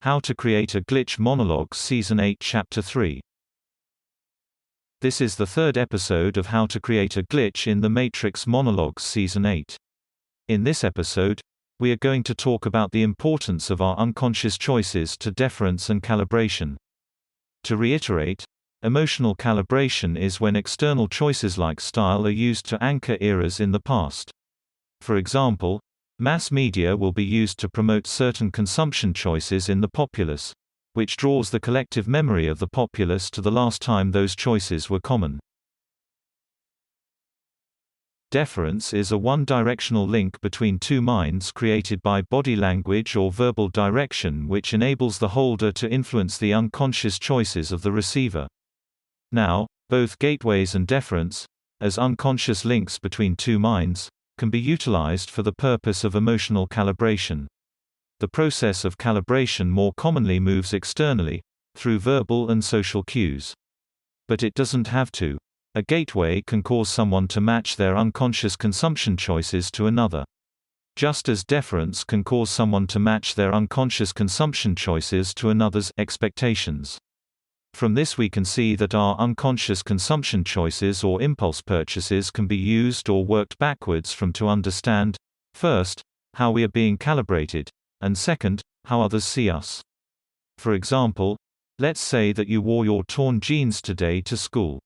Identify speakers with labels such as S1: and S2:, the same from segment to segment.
S1: How to Create a Glitch Monologues Season 8 Chapter 3. This is the third episode of How to Create a Glitch in the Matrix Monologues Season 8. In this episode, we are going to talk about the importance of our unconscious choices to deference and calibration. To reiterate, emotional calibration is when external choices like style are used to anchor eras in the past. For example, mass media will be used to promote certain consumption choices in the populace, which draws the collective memory of the populace to the last time those choices were common. Deference is a one-directional link between two minds created by body language or verbal direction which enables the holder to influence the unconscious choices of the receiver. Now, both gateways and deference, as unconscious links between two minds, can be utilized for the purpose of emotional calibration. The process of calibration more commonly moves externally, through verbal and social cues. But it doesn't have to. A gateway can cause someone to match their unconscious consumption choices to another. Just as deference can cause someone to match their unconscious consumption choices to another's expectations. From this we can see that our unconscious consumption choices or impulse purchases can be used or worked backwards from to understand, first, how we are being calibrated, and second, how others see us. For example, let's say that you wore your torn jeans today to school.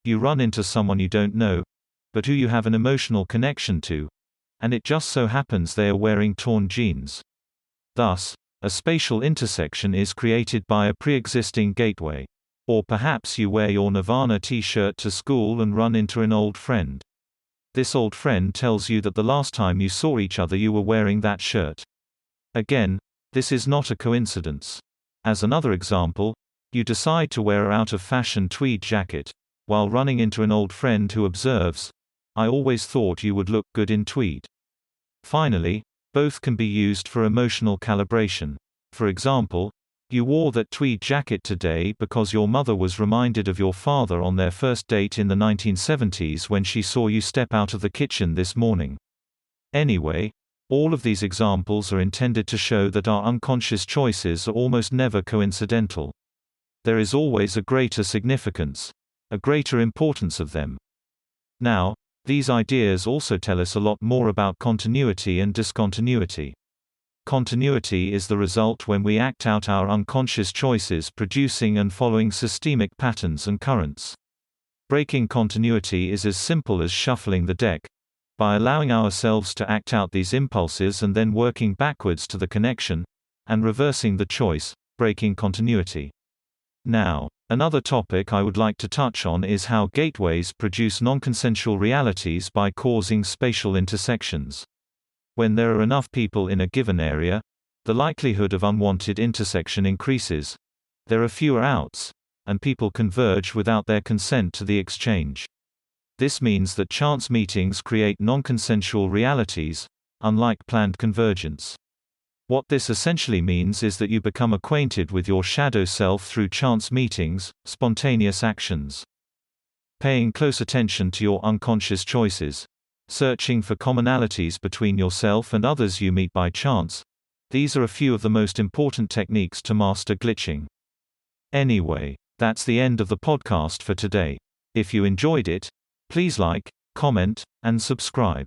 S1: You run into someone you don't know, but who you have an emotional connection to, and it just so happens they are wearing torn jeans. Thus, a spatial intersection is created by a pre-existing gateway. Or perhaps you wear your Nirvana t-shirt to school and run into an old friend. This old friend tells you that the last time you saw each other you were wearing that shirt. Again, this is not a coincidence. As another example, you decide to wear an out-of-fashion tweed jacket, while running into an old friend who observes, "I always thought you would look good in tweed." Finally, both can be used for emotional calibration. For example, you wore that tweed jacket today because your mother was reminded of your father on their first date in the 1970s when she saw you step out of the kitchen this morning. Anyway, all of these examples are intended to show that our unconscious choices are almost never coincidental. There is always a greater significance, a greater importance of them. Now, these ideas also tell us a lot more about continuity and discontinuity. Continuity is the result when we act out our unconscious choices producing and following systemic patterns and currents. Breaking continuity is as simple as shuffling the deck, by allowing ourselves to act out these impulses and then working backwards to the connection, and reversing the choice, breaking continuity. Now, another topic I would like to touch on is how gateways produce non-consensual realities by causing spatial intersections. When there are enough people in a given area, the likelihood of unwanted intersection increases. There are fewer outs, and people converge without their consent to the exchange. This means that chance meetings create non-consensual realities, unlike planned convergence. What this essentially means is that you become acquainted with your shadow self through chance meetings, spontaneous actions. Paying close attention to your unconscious choices. Searching for commonalities between yourself and others you meet by chance. These are a few of the most important techniques to master glitching. Anyway, that's the end of the podcast for today. If you enjoyed it, please like, comment, and subscribe.